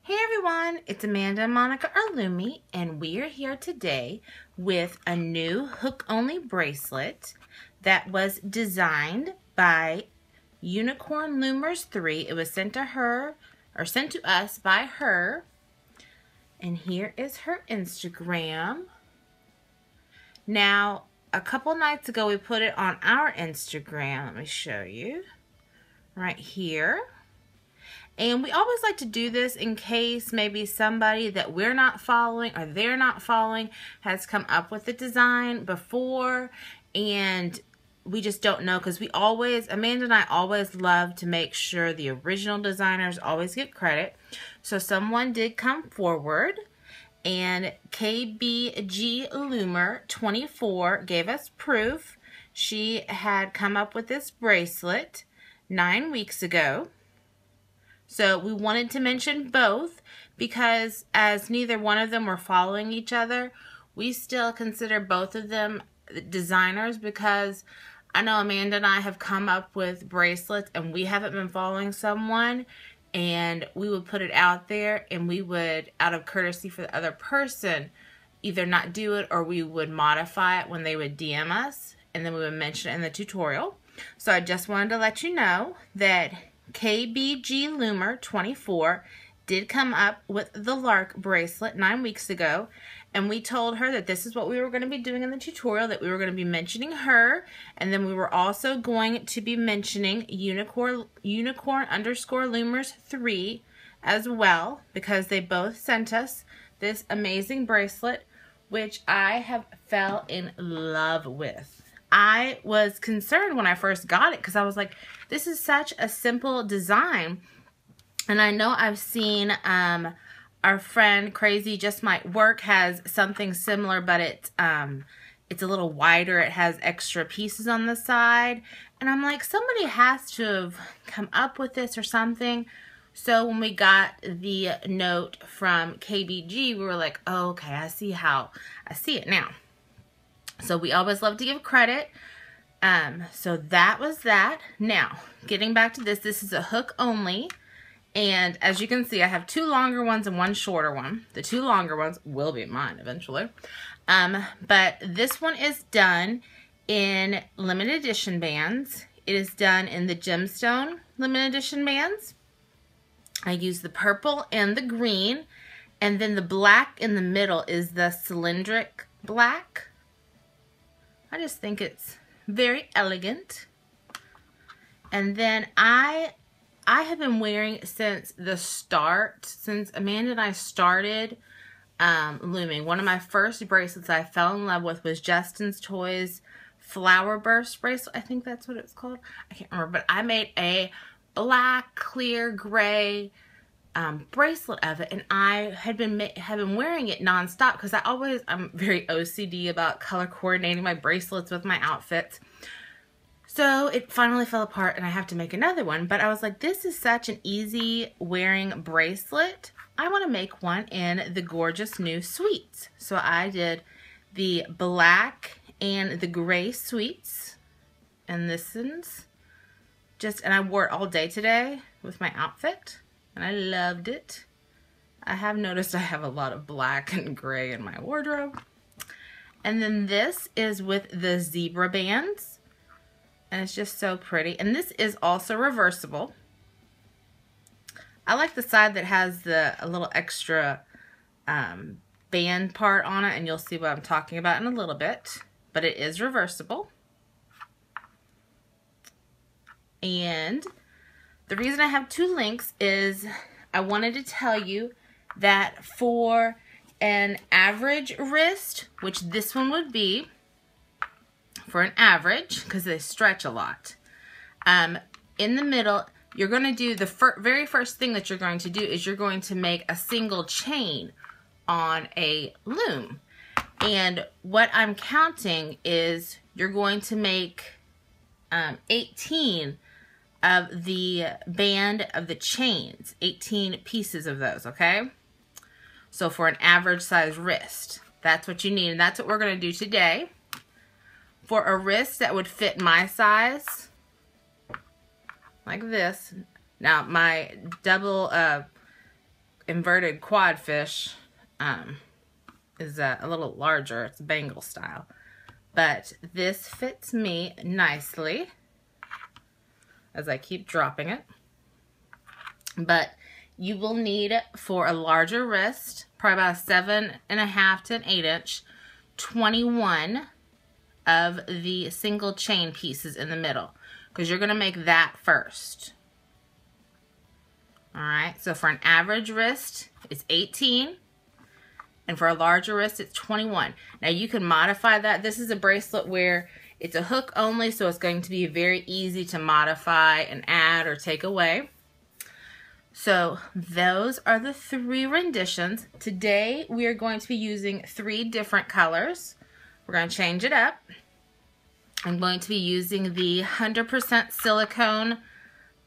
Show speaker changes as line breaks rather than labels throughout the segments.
Hey everyone, it's Amanda and Monica Lumi, and we are here today with a new hook-only bracelet that was designed by Unicorn Loomers 3. It was sent to her, or sent to us by her, and here is her Instagram. Now, a couple nights ago we put it on our Instagram. Let me show you. Right here. And we always like to do this in case maybe somebody that we're not following or they're not following has come up with the design before, and we just don't know, because Amanda and I always love to make sure the original designers always get credit. So someone did come forward, and KBG Loomer 24 gave us proof. She had come up with this bracelet 9 weeks ago. So we wanted to mention both because as neither one of them were following each other, we still consider both of them designers, because I know Amanda and I have come up with bracelets and we haven't been following someone, and we would put it out there and we would, out of courtesy for the other person, either not do it or we would modify it when they would DM us, and then we would mention it in the tutorial. So I just wanted to let you know that KBG Loomer 24 did come up with the Lark bracelet 9 weeks ago, and we told her that this is what we were going to be doing in the tutorial, that we were going to be mentioning her, and then we were also going to be mentioning Unicorn underscore Loomers 3 as well, because they both sent us this amazing bracelet, which I have fell in love with. I was concerned when I first got it because I was like, this is such a simple design. And I know I've seen our friend Crazy Just Might Work has something similar, but it's a little wider. It has extra pieces on the side. And I'm like, somebody has to have come up with this or something. So when we got the note from KBG, we were like, oh, okay, I see it now. So we always love to give credit. So that was that. Now, getting back to this is a hook only. And as you can see, I have two longer ones and one shorter one. The two longer ones will be mine eventually. But this one is done in limited edition bands. It is done in the gemstone limited edition bands. I use the purple and the green. And then the black in the middle is the cylindric black. I just think it's very elegant. And then I have been wearing since the start, since Amanda and I started looming. One of my first bracelets I fell in love with was Justin's Toys Flower Burst bracelet. I think that's what it's called. I can't remember, but I made a black, clear, gray bracelet of it, and I had been wearing it nonstop because I'm very OCD about color coordinating my bracelets with my outfits. So it finally fell apart and I have to make another one, but I was like, this is such an easy wearing bracelet. I want to make one in the gorgeous new suites. So I did the black and the gray suites, and this is and I wore it all day today with my outfit. And I loved it. I have noticed I have a lot of black and gray in my wardrobe. And then this is with the zebra bands. And it's just so pretty. And this is also reversible. I like the side that has a little extra band part on it. And you'll see what I'm talking about in a little bit. But it is reversible. And the reason I have two links is I wanted to tell you that for an average wrist, which this one would be, for an average, because they stretch a lot, in the middle, you're going to do the very first thing that you're going to do is you're going to make a single chain on a loom. And what I'm counting is you're going to make 18 of the band of the chains, 18 pieces of those, okay? So for an average size wrist, that's what you need, and that's what we're going to do today. For a wrist that would fit my size, like this. Now my double inverted quad fish is a little larger. It's bangle style. But this fits me nicely as I keep dropping it. But you will need, for a larger wrist, probably about a 7.5 to an 8 inch, 21 of the single chain pieces in the middle, because you're going to make that first. Alright, so for an average wrist, it's 18. And for a larger wrist, it's 21. Now you can modify that. This is a bracelet where it's a hook only, so it's going to be very easy to modify and add or take away. So those are the 3 renditions. Today we are going to be using 3 different colors. We're going to change it up. I'm going to be using the 100% silicone,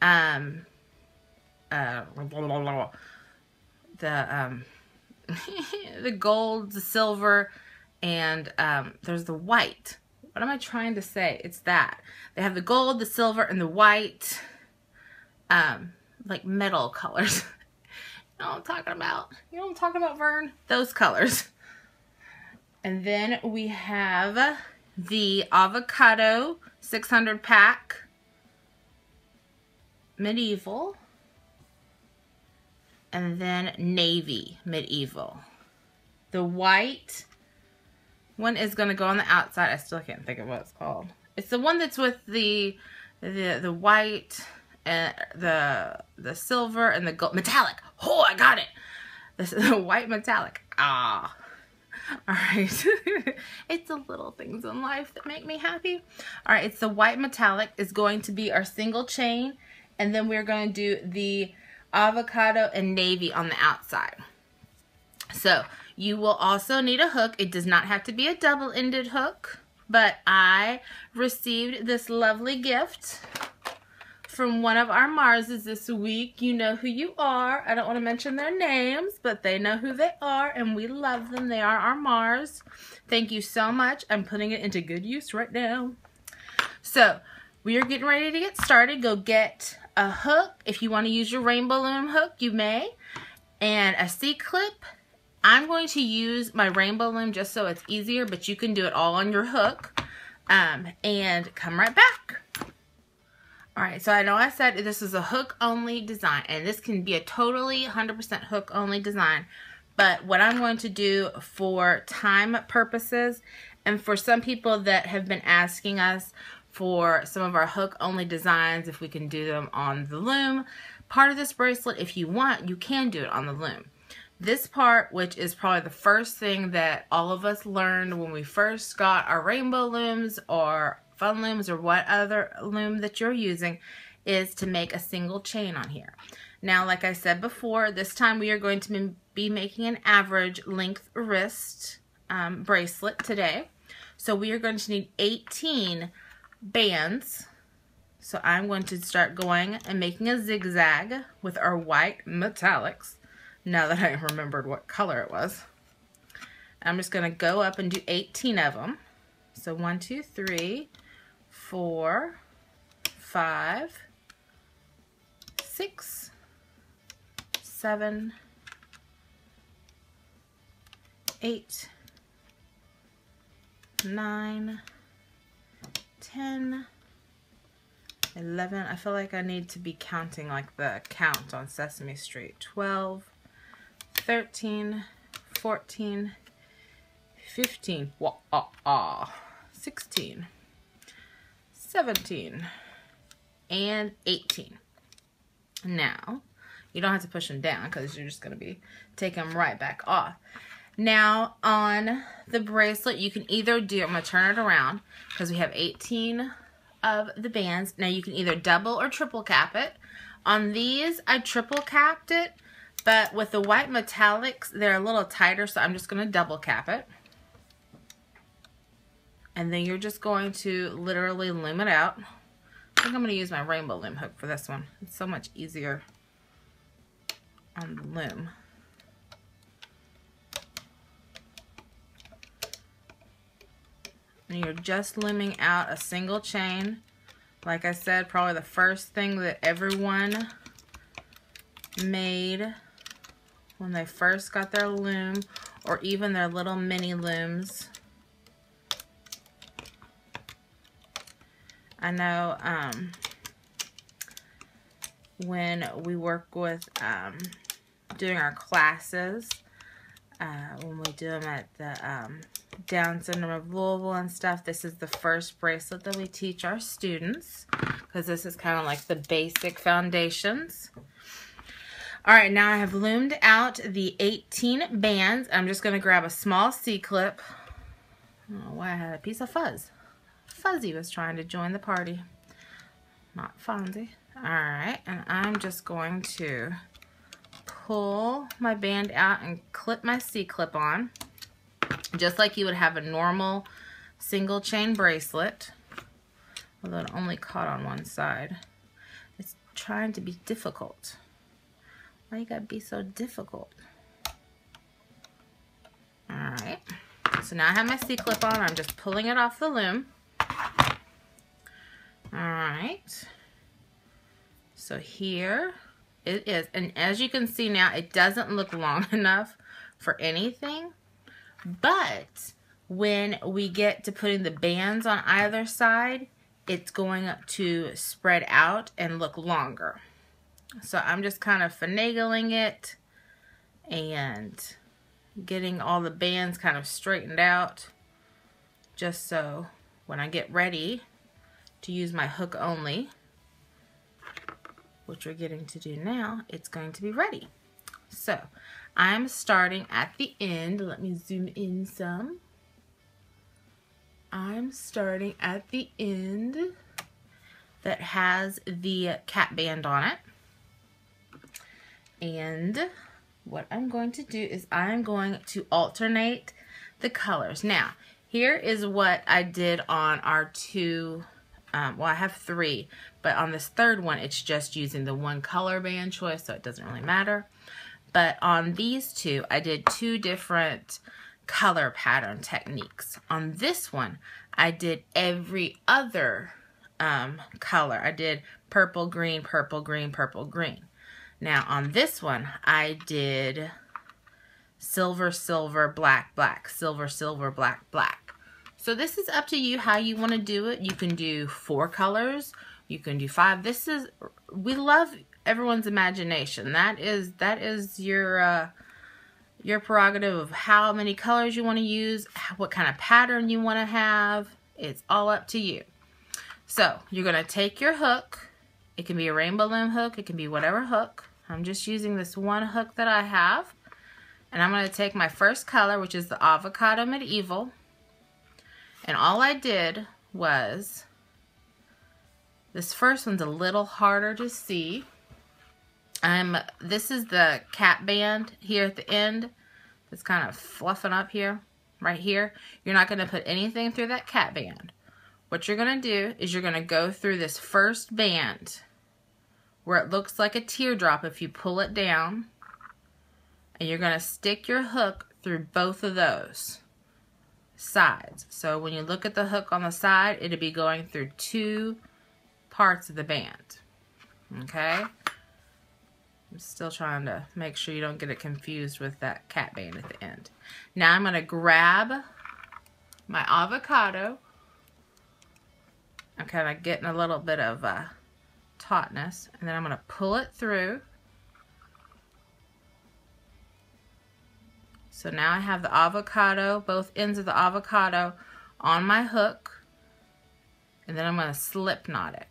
the gold, the silver, and there's the white. What am I trying to say? It's that. They have the gold, the silver, and the white, like metal colors. You know what I'm talking about? You know what I'm talking about, Vern? Those colors. And then we have the avocado 600 pack medieval. And then navy medieval. The white one is going to go on the outside. I still can't think of what it's called. It's the one that's with the white and the silver and the gold metallic. Oh, I got it. This is the white metallic. Ah. All right. It's the little things in life that make me happy. All right, it's the white metallic is going to be our single chain, and then we're going to do the avocado and navy on the outside. So you will also need a hook. It does not have to be a double-ended hook, but I received this lovely gift from one of our Marses this week. You know who you are. I don't want to mention their names, but they know who they are, and we love them. They are our Mars. Thank you so much. I'm putting it into good use right now. So we are getting ready to get started. Go get a hook. If you want to use your Rainbowloom hook, you may. And a C-clip. I'm going to use my Rainbowloom just so it's easier, but you can do it all on your hook. And come right back. Alright, so I know I said this is a hook-only design, and this can be a totally 100% hook-only design. But what I'm going to do for time purposes, and for some people that have been asking us for some of our hook-only designs, if we can do them on the loom, part of this bracelet, if you want, you can do it on the loom. This part, which is probably the first thing that all of us learned when we first got our rainbow looms or fun looms or what other loom that you're using, is to make a single chain on here. Now, like I said before, this time we are going to be making an average length wrist bracelet today. So we are going to need 18 bands. So I'm going to start going and making a zigzag with our white metallics, now that I remembered what color it was. I'm just going to go up and do 18 of them. So 1, 2, 3, 4, 5, 6, 7, 8, 9, 10, 11. I feel like I need to be counting like the count on Sesame Street. 12, 13, 14, 15, 16, 17, and 18. Now, you don't have to push them down because you're just going to be taking them right back off. Now, on the bracelet, you can either do, I'm going to turn it around because we have 18 of the bands. Now, you can either double or triple cap it. On these, I triple capped it, but with the white metallics, they're a little tighter, so I'm just going to double cap it. And then you're just going to literally loom it out. I think I'm going to use my Rainbowloom hook for this one. It's so much easier on the loom. And you're just looming out a single chain. Like I said, probably the first thing that everyone made when they first got their loom, or even their little mini looms. I know when we work with doing our classes, when we do them at the Down Syndrome of Louisville and stuff, this is the first bracelet that we teach our students, because this is kind of like the basic foundations. All right, now I have loomed out the 18 bands. I'm just going to grab a small C-clip. Oh, I had a piece of fuzz. Fuzzy was trying to join the party, not Fonzie. All right, and I'm just going to pull my band out and clip my C-clip on, just like you would have a normal single chain bracelet, although it only caught on one side. It's trying to be difficult. Why you gotta be so difficult? All right, so now I have my C-clip on. I'm just pulling it off the loom. All right, so here it is, and as you can see now, it doesn't look long enough for anything, but when we get to putting the bands on either side, it's going to spread out and look longer. So I'm just kind of finagling it and getting all the bands kind of straightened out, just so when I get ready to use my hook only, which we're getting to do now, it's going to be ready. So I'm starting at the end. Let me zoom in some. I'm starting at the end that has the cat band on it. And what I'm going to do is I'm going to alternate the colors. Now, here is what I did on our two, well, I have three, but on this third one, it's just using the one color band choice, so it doesn't really matter. But on these two, I did two different color pattern techniques. On this one, I did every other color. I did purple, green, purple, green, purple, green. Now on this one, I did silver, silver, black, black, silver, silver, black, black. So this is up to you how you want to do it. You can do 4 colors. You can do 5. This is, we love everyone's imagination. That is your prerogative of how many colors you want to use, what kind of pattern you want to have. It's all up to you. So you're going to take your hook. It can be a Rainbowloom hook. It can be whatever hook. I'm just using this one hook that I have. And I'm going to take my first color, which is the Avocado Medieval. And all I did was, this first one's a little harder to see. This is the cat band here at the end. It's kind of fluffing up here, right here. You're not going to put anything through that cat band. What you're going to do is you're going to go through this first band where it looks like a teardrop if you pull it down. And you're going to stick your hook through both of those sides. So when you look at the hook on the side, it'll be going through 2 parts of the band. Okay? I'm still trying to make sure you don't get it confused with that cat band at the end. Now I'm going to grab my avocado. I'm kind of getting a little bit of tautness, and then I'm going to pull it through. So now I have the avocado, both ends of the avocado on my hook, and then I'm going to slip knot it.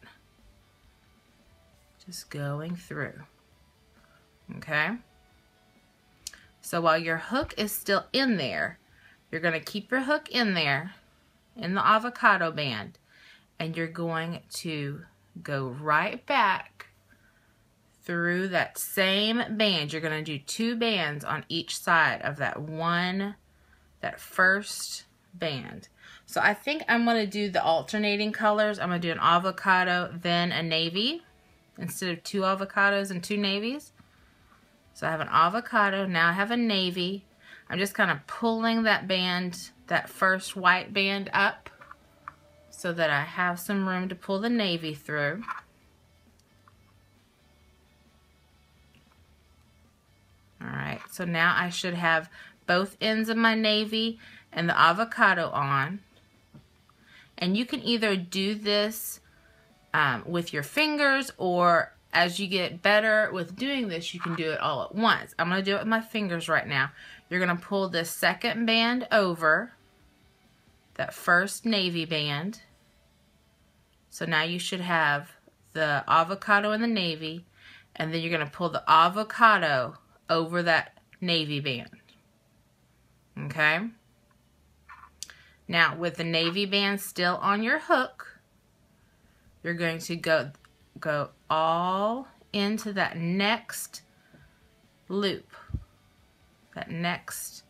Just going through. Okay? So while your hook is still in there, you're going to keep your hook in there, in the avocado band, and you're going to go right back through that same band. You're going to do 2 bands on each side of that first band. So I think I'm going to do the alternating colors. I'm going to do an avocado, then a navy, instead of 2 avocados and 2 navies. So I have an avocado, now I have a navy. I'm just kind of pulling that band, that first white band up, so that I have some room to pull the navy through. Alright, so now I should have both ends of my navy and the avocado on. And you can either do this with your fingers, or as you get better with doing this, you can do it all at once. I'm going to do it with my fingers right now. You're going to pull this second band over that first navy band. So now you should have the avocado and the navy, and then you're going to pull the avocado over that navy band. Okay? Now, with the navy band still on your hook, you're going to go all into that next loop, that next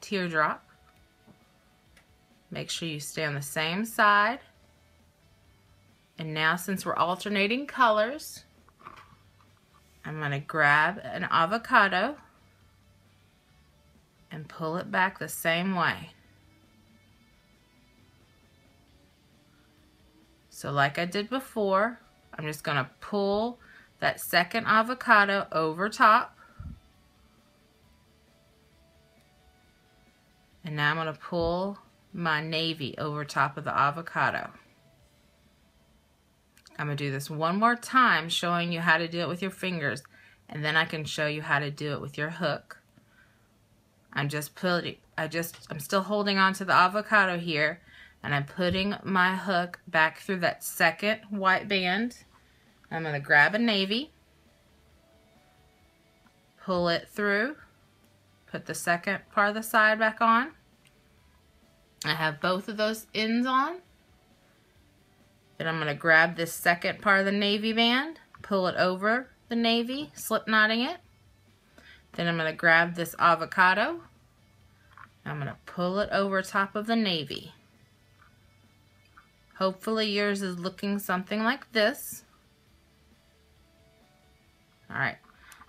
teardrop. Make sure you stay on the same side. And now, since we're alternating colors, I'm going to grab an avocado and pull it back the same way. So like I did before, I'm just going to pull that second avocado over top. And now I'm going to pull my navy over top of the avocado. I'm going to do this one more time, showing you how to do it with your fingers, and then I can show you how to do it with your hook. I'm still holding on to the avocado here, and I'm putting my hook back through that second white band. I'm going to grab a navy, pull it through, put the second part of the side back on. I have both of those ends on. Then I'm going to grab this second part of the navy band, pull it over the navy, slip knotting it. Then I'm going to grab this avocado. I'm going to pull it over top of the navy. Hopefully yours is looking something like this. Alright,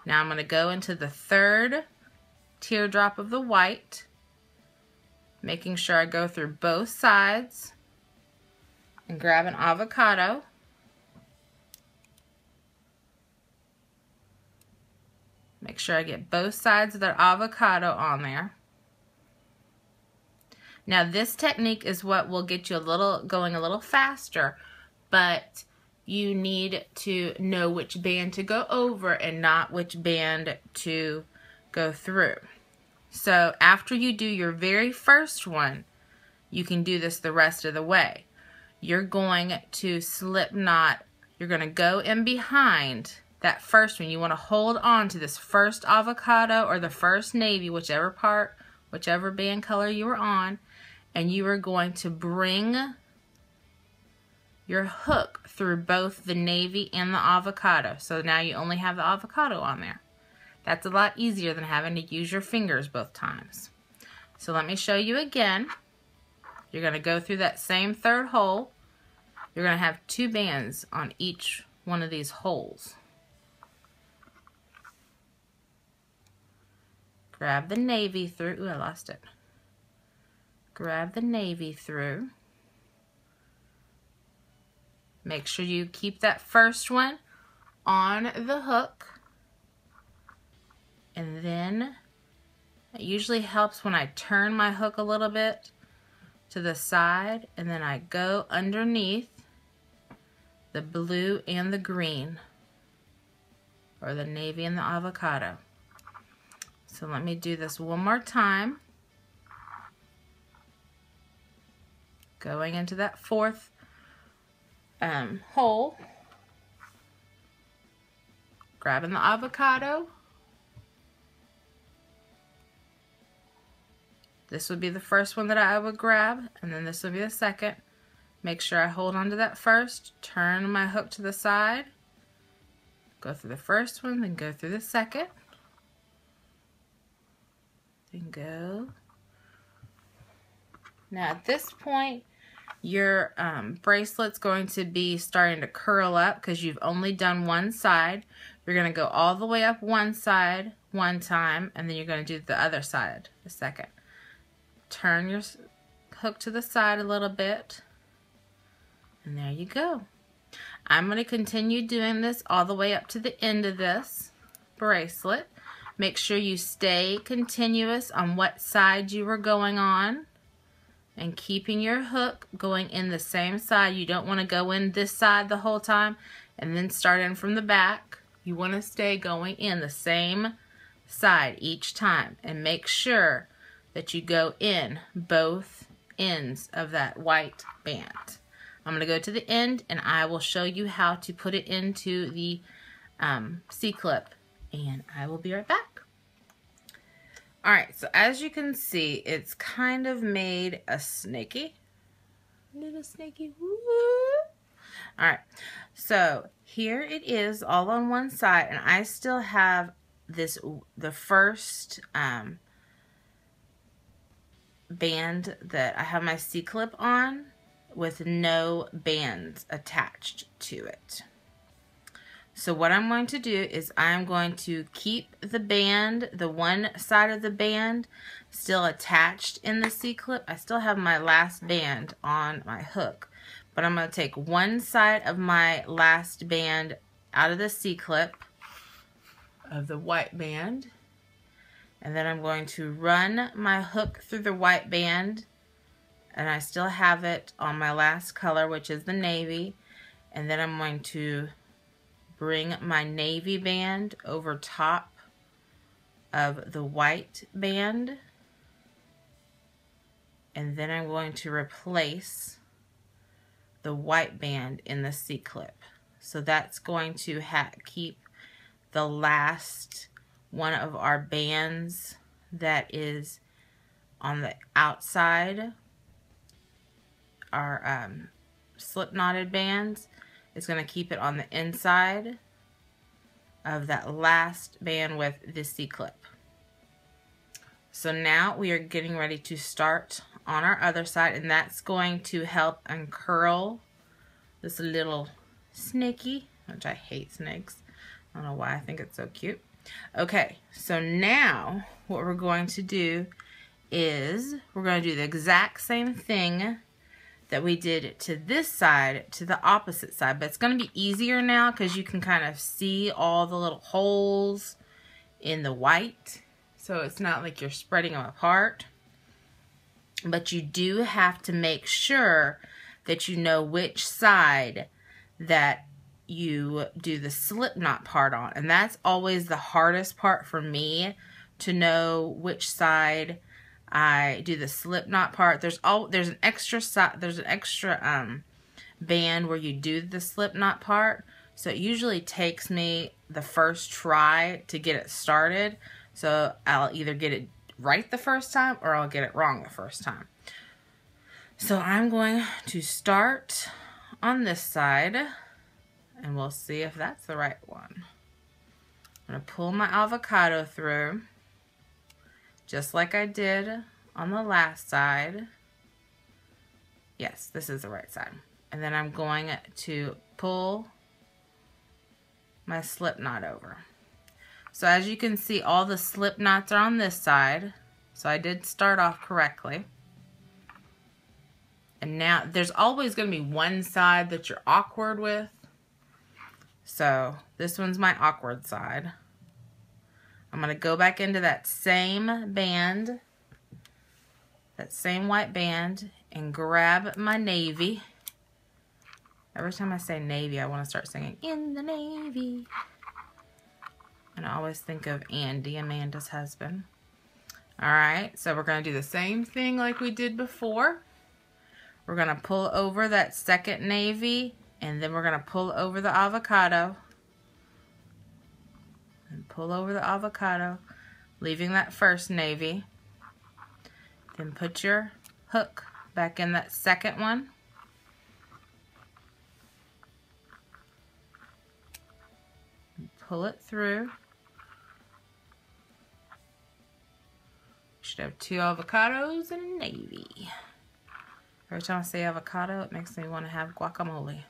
now I'm going to go into the third teardrop of the white, making sure I go through both sides, and grab an avocado. Make sure I get both sides of that avocado on there. Now this technique is what will get you going a little faster, but you need to know which band to go over and not which band to go through. So after you do your very first one, you can do this the rest of the way. You're going to slip knot, you're going to go in behind that first one. You want to hold on to this first avocado or the first navy, whichever band color you were on, and you are going to bring your hook through both the navy and the avocado. So now you only have the avocado on there. That's a lot easier than having to use your fingers both times. So let me show you again. You're going to go through that same third hole. You're going to have 2 bands on each one of these holes. Grab the navy through. Ooh, I lost it. Grab the navy through. Make sure you keep that first one on the hook. And then it usually helps when I turn my hook a little bit to the side, and then I go underneath the blue and the green, or the navy and the avocado. So let me do this one more time. Going into that fourth hole, grabbing the avocado. This would be the first one that I would grab, and then this would be the second. Make sure I hold on to that first, turn my hook to the side, go through the first one, then go through the second, then go. Now at this point, your bracelet's going to be starting to curl up because you've only done one side. You're going to go all the way up one side one time, and then you're going to do the other side the second. Turn your hook to the side a little bit, and there you go. I'm going to continue doing this all the way up to the end of this. bracelet. Make sure you stay continuous on what side you were going on and keeping your hook going in the same side. You don't want to go in this side the whole time and then start in from the back. You want to stay going in the same side each time, and make sure that you go in both ends of that white band. I'm going to go to the end and I will show you how to put it into the C-clip, and I will be right back. Alright, so as you can see, it's kind of made a snaky. Little snaky. Alright, so here it is all on one side, and I still have this, the first band that I have my C-clip on with no bands attached to it. So what I'm going to do is I'm going to keep the band, the one side of the band still attached in the C-clip. I still have my last band on my hook, but I'm going to take one side of my last band out of the C-clip of the white band, and then I'm going to run my hook through the white band, and I still have it on my last color, which is the navy, and then I'm going to bring my navy band over top of the white band, and then I'm going to replace the white band in the C-clip. So that's going to keep the last one of our bands that is on the outside, our slip knotted bands, is going to keep it on the inside of that last band with the C-clip. So now we are getting ready to start on our other side, and that's going to help uncurl this little snaky, which I hate snakes. I don't know why, I think it's so cute. Okay, so now what we're going to do is we're going to do the exact same thing that we did to this side to the opposite side, but it's going to be easier now because you can kind of see all the little holes in the white, so it's not like you're spreading them apart. But you do have to make sure that you know which side that you do the slip knot part on, and that's always the hardest part for me, to know which side I do the slip knot part. There's an extra band where you do the slip knot part, so it usually takes me the first try to get it started. So I'll either get it right the first time or I'll get it wrong the first time. So I'm going to start on this side, and we'll see if that's the right one. I'm going to pull my avocado through, just like I did on the last side. Yes, this is the right side. And then I'm going to pull my slip knot over. So as you can see, all the slip knots are on this side. So I did start off correctly. And now there's always going to be one side that you're awkward with. So this one's my awkward side. I'm going to go back into that same band, that same white band, and grab my navy. Every time I say navy, I want to start singing, "In the Navy." And I always think of Andy, Amanda's husband. Alright, so we're going to do the same thing like we did before. We're going to pull over that second navy, and then we're going to pull over the avocado. And pull over the avocado, leaving that first navy. Then put your hook back in that second one. And pull it through. Should have two avocados and a navy. Every time I say avocado, it makes me want to have guacamole.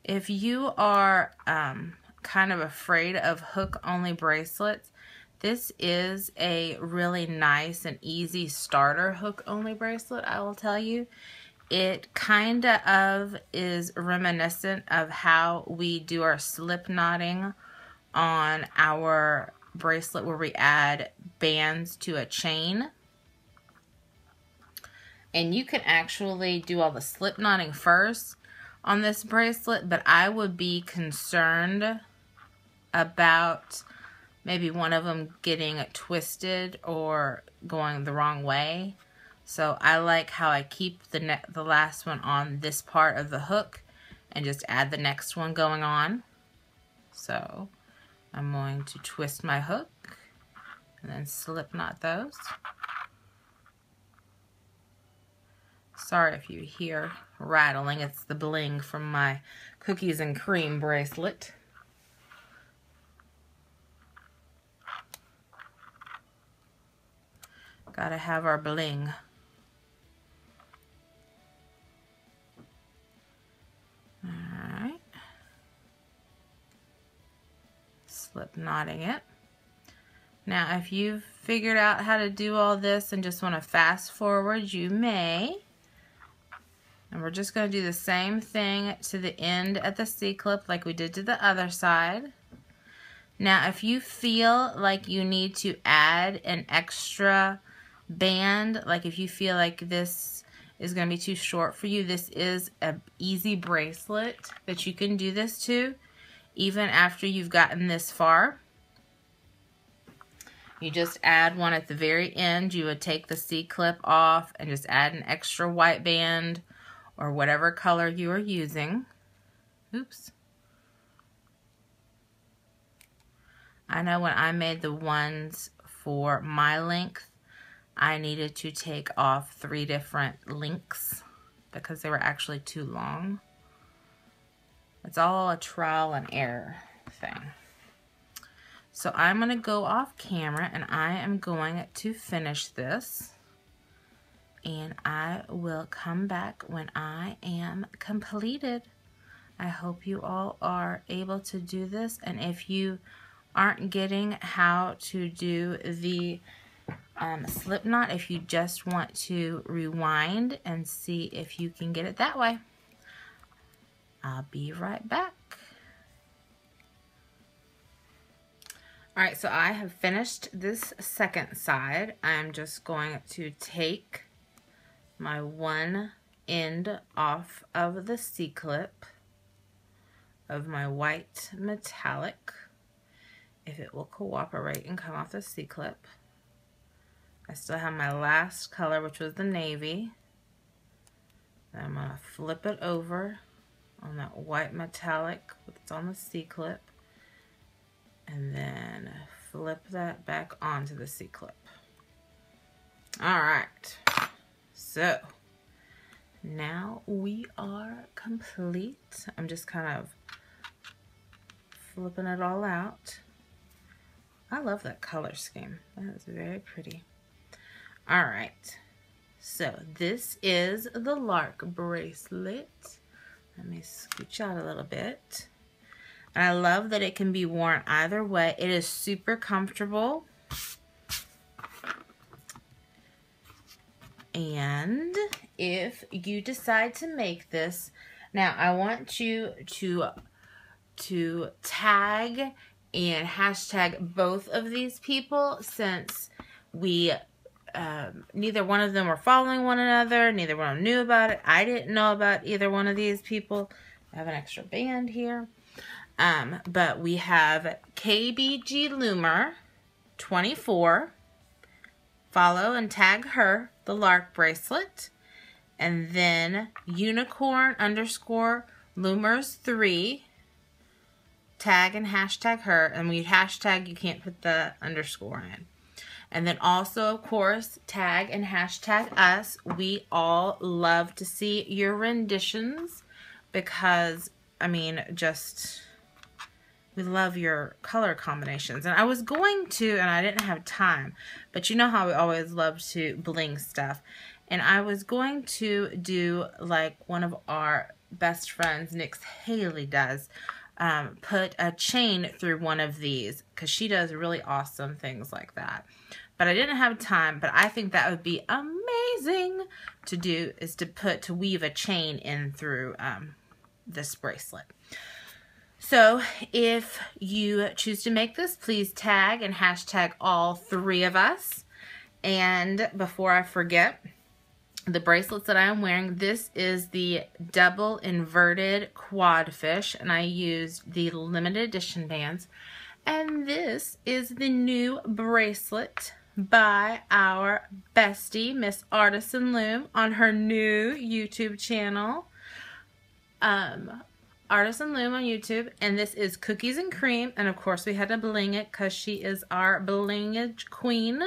If you are kind of afraid of hook-only bracelets, This is a really nice and easy starter hook only bracelet, I will tell you. It kind of is reminiscent of how we do our slip knotting on our bracelet where we add bands to a chain. And you can actually do all the slip knotting first on this bracelet, but I would be concerned about maybe one of them getting twisted or going the wrong way. So I like how I keep the last one on this part of the hook and just add the next one going on. So I'm going to twist my hook and then slip knot those. Sorry if you hear rattling, it's the bling from my cookies and cream bracelet. Gotta have our bling. Alright. Slip knotting it. Now if you've figured out how to do all this and just want to fast forward, you may. And we're just going to do the same thing to the end at the C-clip like we did to the other side. Now if you feel like you need to add an extra band, like if you feel like this is going to be too short for you, this is an easy bracelet that you can do this to even after you've gotten this far. You just add one at the very end. You would take the C-clip off and just add an extra white band or whatever color you are using. Oops. I know when I made the ones for my length, I needed to take off 3 different links because they were actually too long. It's all a trial and error thing. So I'm going to go off camera and I am going to finish this. And I will come back when I am completed. I hope you all are able to do this. And if you aren't getting how to do the slip knot, if you just want to rewind and see if you can get it that way, I'll be right back. Alright, so I have finished this second side. I'm just going to take my one end off of the C-clip of my white metallic, if it will cooperate and come off the C-clip. I still have my last color, which was the navy. Then I'm going to flip it over on that white metallic that's on the C-clip, and then flip that back onto the C-clip. Alright. So, now we are complete. I'm just kind of flipping it all out. I love that color scheme. That is very pretty. Alright, so this is the Lark bracelet. Let me scooch out a little bit. And I love that it can be worn either way. It is super comfortable. And if you decide to make this, now I want you to tag and hashtag both of these people, since we neither one of them were following one another, neither one of them knew about it. I didn't know about either one of these people. I have an extra band here. But we have KBG Loomer 24. Follow and tag her, the Lark bracelet. And then unicorn _ Loomers 3. Tag and hashtag her. And when you hashtag, you can't put the underscore in. And then also, of course, tag and hashtag us. We all love to see your renditions because, I mean, just, we love your color combinations. And I was going to, and I didn't have time, but you know how we always love to bling stuff. And I was going to do like one of our best friends, Nick's Haley, does. put a chain through one of these, because she does really awesome things like that. But I didn't have time, but I think that would be amazing to do, is to weave a chain in through this bracelet. So if you choose to make this, please tag and hashtag all 3 of us. And before I forget, the bracelets that I am wearing, this is the double inverted quadfish, and I used the limited edition bands. And this is the new bracelet by our bestie, Miss Artisan Loom, on her new YouTube channel. Artisan Loom on YouTube, and this is Cookies and Cream, and of course we had to bling it because she is our blingage queen.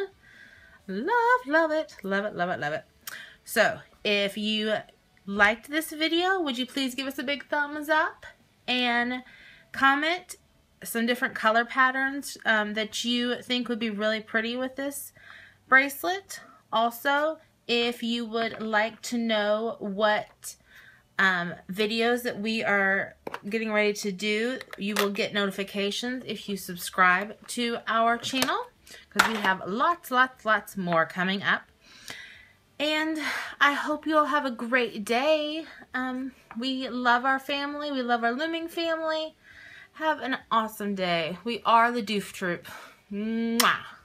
Love it, love it, love it, love it. So if you liked this video, would you please give us a big thumbs up and comment some different color patterns that you think would be really pretty with this bracelet. Also, if you would like to know what videos that we are getting ready to do, you will get notifications if you subscribe to our channel, because we have lots more coming up. And I hope you all have a great day. We love our family. We love our looming family. Have an awesome day. We are the Doof Troop. Mwah.